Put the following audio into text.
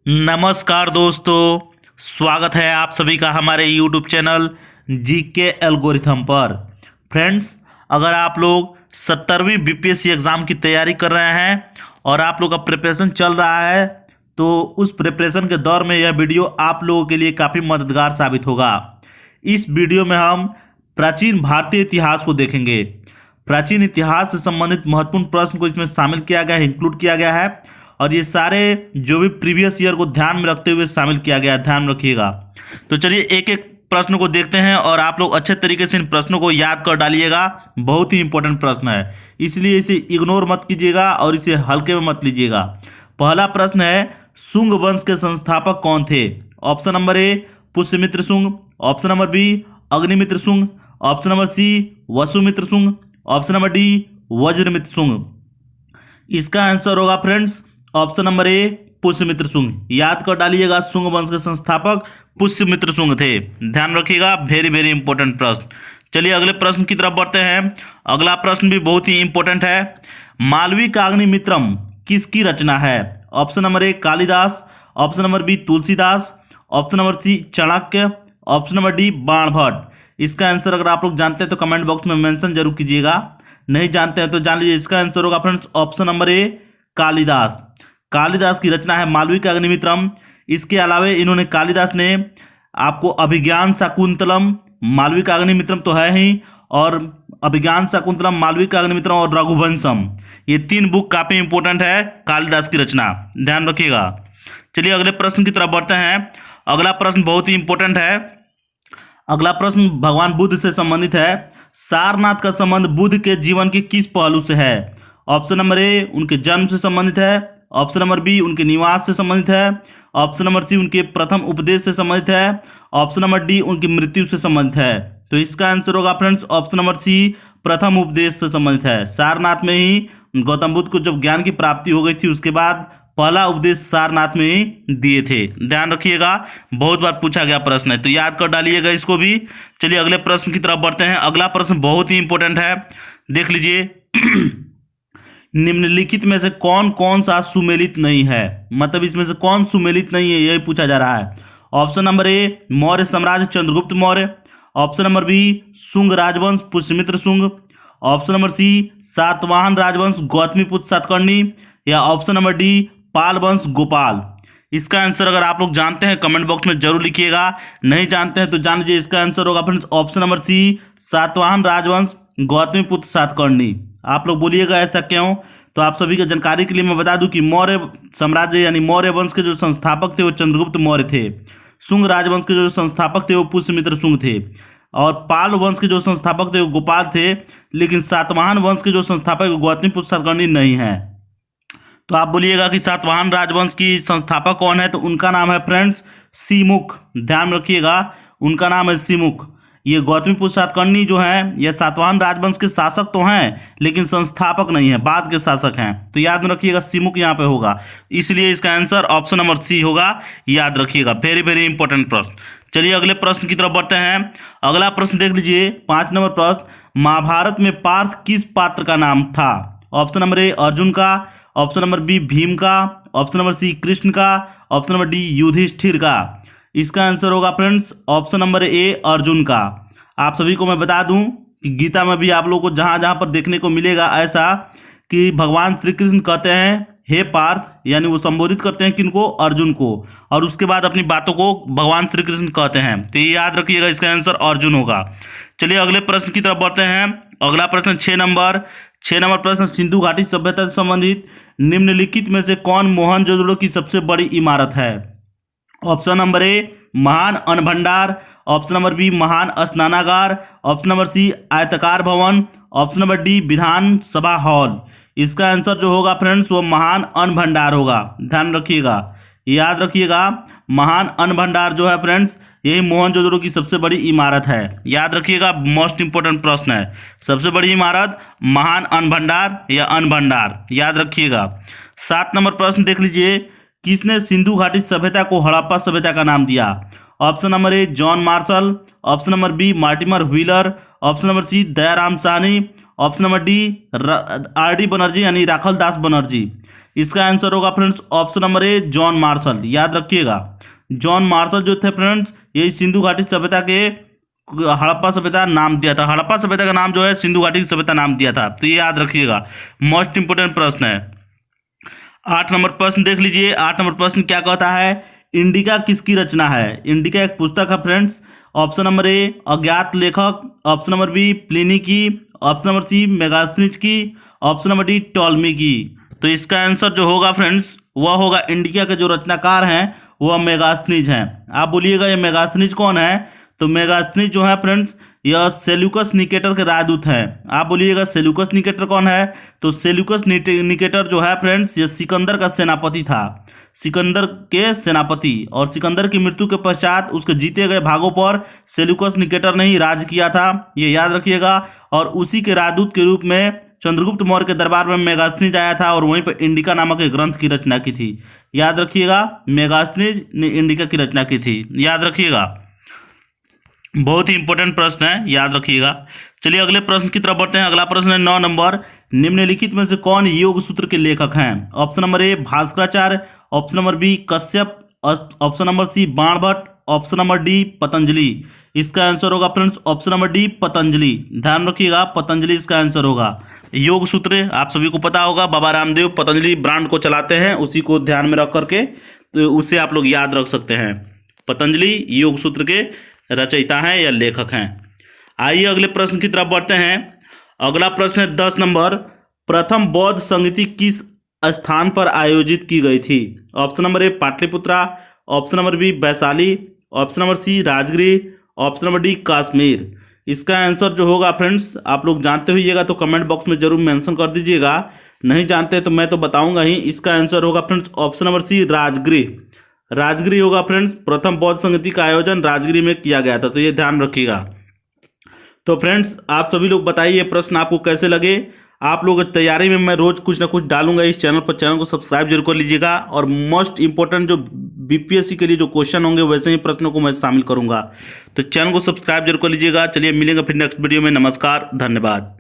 नमस्कार दोस्तों, स्वागत है आप सभी का हमारे YouTube चैनल जीके एल्गोरिथम पर। फ्रेंड्स, अगर आप लोग 70वीं बीपीएससी एग्ज़ाम की तैयारी कर रहे हैं और आप लोग का प्रिपरेशन चल रहा है, तो उस प्रिपरेशन के दौर में यह वीडियो आप लोगों के लिए काफ़ी मददगार साबित होगा। इस वीडियो में हम प्राचीन भारतीय इतिहास को देखेंगे। प्राचीन इतिहास से संबंधित महत्वपूर्ण प्रश्न को इसमें शामिल किया गया है, इंक्लूड किया गया है, और ये सारे जो भी प्रीवियस ईयर को ध्यान में रखते हुए शामिल किया गया है, ध्यान में रखिएगा। तो चलिए एक एक प्रश्न को देखते हैं और आप लोग अच्छे तरीके से इन प्रश्नों को याद कर डालिएगा। बहुत ही इंपॉर्टेंट प्रश्न है, इसलिए इसे इग्नोर मत कीजिएगा और इसे हल्के में मत लीजिएगा। पहला प्रश्न है, शुंग वंश के संस्थापक कौन थे? Option number A Pushyamitra Shunga, option number B Agnimitra Shunga, option number C Vasumitra Shunga, option number D Vajramitra Shunga. इसका आंसर होगा friends option number A Pushyamitra Shunga. याद कर डालिएगा, शुंग वंश के संस्थापक पुष्यमित्र शुंग थे। ध्यान रखिएगा, वेरी वेरी इंपॉर्टेंट प्रश्न। चलिए अगले प्रश्न की तरफ बढ़ते हैं। अगला प्रश्न भी बहुत ही इंपॉर्टेंट है। मालवी काग्निमित्रम किसकी रचना है? Option number A Kalidas, option number B Tulsidas, option number C Chanakya, option number D Banabhatta. इसका आंसर अगर आप लोग जानते हैं तो कमेंट बॉक्स में मेंशन जरूर कीजिएगा, नहीं जानते हैं तो जान लीजिए। इसका आंसर होगा friends option number A Kalidas. Kalidas की रचना है मालवी काग्निमित्रम। इसके अलावा इन्होंने कालिदास ने आपको अभिज्ञान शाकुंतलम, मालवी काग्निमित्रम तो है ही, और अभिज्ञान शाकुंतलम, मालवी काग्निमित्रम और रघुवंशम, ये 3 बुक काफी इंपॉर्टेंट है कालिदास की रचना। ध्यान रखिएगा। चलिए अगले प्रश्न की तरफ बढ़ते हैं। अगला प्रश्न बहुत ही इंपॉर्टेंट है। अगला प्रश्न भगवान बुद्ध से संबंधित है। सारनाथ का संबंध बुद्ध के जीवन के किस पहलू से है? ऑप्शन नंबर ए उनके जन्म से संबंधित है, ऑप्शन नंबर बी उनके निवास से संबंधित है, ऑप्शन नंबर सी उनके प्रथम उपदेश से संबंधित है, ऑप्शन नंबर डी उनकी मृत्यु से संबंधित है। तो इसका आंसर होगा फ्रेंड्स ऑप्शन नंबर सी प्रथम उपदेश से संबंधित है। सारनाथ में ही गौतम बुद्ध को जब ज्ञान की प्राप्ति हो गई थी, उसके बाद पहला उपदेश सारनाथ में ही दिए थे। ध्यान रखिएगा, बहुत बार पूछा गया प्रश्न है, तो याद कर डालिएगा इसको भी। चलिए अगले प्रश्न की तरफ बढ़ते हैं। अगला प्रश्न बहुत ही इंपॉर्टेंट है, देख लीजिए। निम्नलिखित में से कौन कौन सा सुमेलित नहीं है? मतलब इसमें से कौन सुमेलित नहीं है, यही पूछा जा रहा है। ऑप्शन नंबर ए मौर्य साम्राज्य Chandragupta Maurya, option number B Shunga राजवंश Pushyamitra Shunga, option number C Satavahana राजवंश गौतमीपुत्र सातकर्णी, या ऑप्शन नंबर डी पाल वंश गोपाल। इसका आंसर अगर आप लोग जानते हैं कमेंट बॉक्स में जरूर लिखिएगा, नहीं जानते हैं तो जान लीजिए। इसका आंसर होगा friends option number C Satavahana राजवंश गौतमीपुत्र सातकर्णी। आप लोग बोलिएगा ऐसा क्यों? तो आप सभी की जानकारी के लिए मैं बता दूं कि मौर्य साम्राज्य यानी मौर्य वंश के जो संस्थापक थे वो चंद्रगुप्त मौर्य थे, शुंग राजवंश के जो संस्थापक थे वो पुष्यमित्र शुंग थे, और पाल वंश के जो संस्थापक थे वो गोपाल थे, लेकिन सातवाहन वंश के जो संस्थापक गौतमीपुत्र सातकर्णी नहीं है। तो आप बोलिएगा कि सातवाहन राजवंश की संस्थापक कौन है? तो उनका नाम है फ्रेंड्स सीमुख। ध्यान रखिएगा, उनका नाम है सीमुख। ये गौतमीपुत्र सातकर्णी जो हैं ये सातवाहन राजवंश के शासक तो हैं, लेकिन संस्थापक नहीं है, बाद के शासक हैं। तो याद में रखिएगा सीमुख यहाँ पे होगा, इसलिए इसका आंसर ऑप्शन नंबर सी होगा। याद रखिएगा, वेरी वेरी इंपॉर्टेंट प्रश्न। चलिए अगले प्रश्न की तरफ बढ़ते हैं। अगला प्रश्न देख लीजिए, 5 नंबर प्रश्न। महाभारत में पार्थ किस पात्र का नाम था? ऑप्शन नंबर ए अर्जुन का, ऑप्शन नंबर बी भीम का, ऑप्शन नंबर सी कृष्ण का, ऑप्शन नंबर डी युधिष्ठिर का। इसका आंसर होगा फ्रेंड्स ऑप्शन नंबर ए अर्जुन का। आप सभी को मैं बता दूं कि गीता में भी आप लोगों को जहां जहां पर देखने को मिलेगा ऐसा कि भगवान श्री कृष्ण कहते हैं हे पार्थ, यानी वो संबोधित करते हैं किनको? अर्जुन को, और उसके बाद अपनी बातों को भगवान श्री कृष्ण कहते हैं। तो ये याद रखिएगा, इसका आंसर अर्जुन होगा। चलिए अगले प्रश्न की तरफ बढ़ते हैं। अगला प्रश्न 6 नंबर प्रश्न। सिंधु घाटी सभ्यता से संबंधित निम्नलिखित में से कौन मोहनजोदड़ो की सबसे बड़ी इमारत है? ऑप्शन नंबर ए महान अन्न भंडार, ऑप्शन नंबर बी महान स्नानागार, ऑप्शन नंबर सी आयताकार भवन, option number D Vidhan Sabha hall. इसका आंसर जो होगा फ्रेंड्स वो महान अन्न भंडार होगा। ध्यान रखिएगा, याद रखिएगा, महान अन्न भंडार जो है फ्रेंड्स यही मोहनजोदड़ो की सबसे बड़ी इमारत है। याद रखिएगा, मोस्ट इंपोर्टेंट प्रश्न है। सबसे बड़ी इमारत महान अन्न भंडार या अन्न भंडार, याद रखिएगा। 7 नंबर प्रश्न देख लीजिए। किसने सिंधु घाटी सभ्यता को हड़प्पा सभ्यता का नाम दिया? Option number A John Marshall, option number B Mortimer Wheeler, option number C Dayaram Sahni, option number D R D Banerji यानी राखल दास बनर्जी। इसका आंसर होगा friends option number A John Marshall. याद रखिएगा, जॉन मार्शल जो थे फ्रेंड्स, ये सिंधु घाटी सभ्यता के हड़प्पा सभ्यता नाम दिया था। हड़प्पा सभ्यता का नाम जो है सिंधु घाटी की सभ्यता नाम दिया था। तो ये याद रखिएगा, मोस्ट इंपोर्टेंट प्रश्न है। 8 नंबर प्रश्न देख लीजिए। 8 नंबर प्रश्न क्या कहता है, इंडिका किसकी रचना है। इंडिका एक पुस्तक है फ्रेंड्स। ऑप्शन नंबर ए अज्ञात लेखक, ऑप्शन नंबर बी प्लिनी की, ऑप्शन नंबर सी मेगास्थनीज की, ऑप्शन नंबर डी टॉलमी की। तो इसका आंसर जो होगा फ्रेंड्स वह होगा इंडिका के जो रचनाकार हैं वह मेगास्थनीज हैं। आप बोलिएगा ये मेगास्थनीज कौन है, तो मेगास्थनीज जो है फ्रेंड्स यह सेल्यूकस निकेटर के राजदूत हैं। आप बोलिएगा सेल्यूकस निकेटर कौन है, तो सेल्यूकस निकेटर जो है फ्रेंड्स ये सिकंदर का सेनापति था, सिकंदर के सेनापति। और सिकंदर की मृत्यु के पश्चात उसके जीते गए भागों पर सेल्यूकस निकेटर ने ही राज किया था, ये याद रखिएगा। और उसी के राजदूत के रूप में चंद्रगुप्त मौर्य के दरबार में मेगास्थनीज आया था और वहीं पर इंडिका नामक एक ग्रंथ की रचना की थी। याद रखिएगा, मेगास्थनीज ने इंडिका की रचना की थी, याद रखिएगा। बहुत ही इंपॉर्टेंट प्रश्न है, याद रखिएगा। चलिए अगले प्रश्न की तरफ बढ़ते हैं। अगला प्रश्न है 9 नंबर, निम्नलिखित में से कौन योग सूत्र के लेखक हैं। Option number A Bhaskaracharya, option number B Kashyap, option number C Banabhatta, option number D Patanjali. इसका आंसर होगा friends option number D Patanjali. ध्यान रखिएगा, पतंजलि इसका आंसर होगा। योग सूत्र आप सभी को पता होगा, बाबा रामदेव पतंजलि ब्रांड को चलाते हैं, उसी को ध्यान में रख करके तो उससे आप लोग याद रख सकते हैं। पतंजलि योग सूत्र के रचयिता हैं या लेखक हैं। आइए अगले प्रश्न की तरफ बढ़ते हैं। अगला प्रश्न है 10 नंबर, प्रथम बौद्ध संगीति किस स्थान पर आयोजित की गई थी। Option number A Pataliputra, option number B Vaishali, option number C Rajgir, option number D Kashmir. इसका आंसर जो होगा फ्रेंड्स आप लोग जानते होइएगा तो कमेंट बॉक्स में जरूर मेंशन कर दीजिएगा, नहीं जानते तो मैं तो बताऊंगा ही। इसका आंसर होगा friends option number C Rajgir. Rajgiri होगा फ्रेंड्स, प्रथम बौद्ध संगीति का आयोजन राजगिरी में किया गया था, तो ये ध्यान रखिएगा। तो फ्रेंड्स आप सभी लोग बताइए प्रश्न आपको कैसे लगे। आप लोग तैयारी में मैं रोज कुछ ना कुछ डालूंगा इस चैनल पर, चैनल को सब्सक्राइब जरूर कर लीजिएगा। और मोस्ट इंपोर्टेंट जो बीपीएससी के लिए जो क्वेश्चन होंगे वैसे ही प्रश्नों को मैं शामिल करूंगा, तो चैनल को सब्सक्राइब जरूर कर लीजिएगा। चलिए मिलेंगे फिर नेक्स्ट वीडियो में। नमस्कार, धन्यवाद।